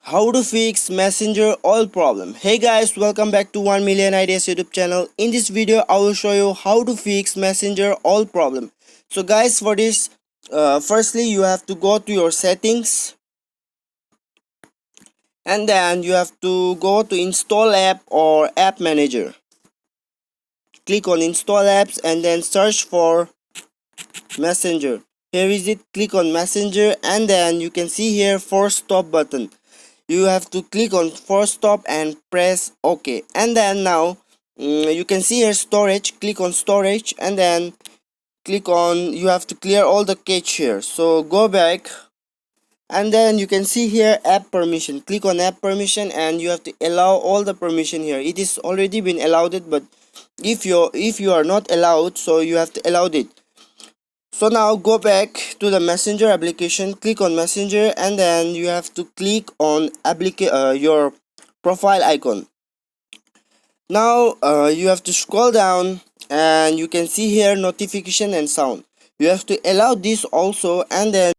How to fix Messenger all problem. Hey guys, welcome back to 1 million ideas YouTube channel. In this video I will show you how to fix Messenger all problem. So guys, for this firstly you have to go to your settings, and then you have to go to install app or app manager. Click on install apps and then search for Messenger. Here is it. Click on Messenger and then you can see here force stop button. You have to click on force stop and press OK. And then now you can see here storage. Click on storage and then click on, you have to clear all the cache here. So go back and then you can see here app permission. Click on app permission and you have to allow all the permission here. It is already been allowed it, but if you are not allowed, so you have to allow it. So now go back to the Messenger application, click on Messenger and then you have to click on your profile icon. Now you have to scroll down and you can see here notification and sound. You have to allow this also, and then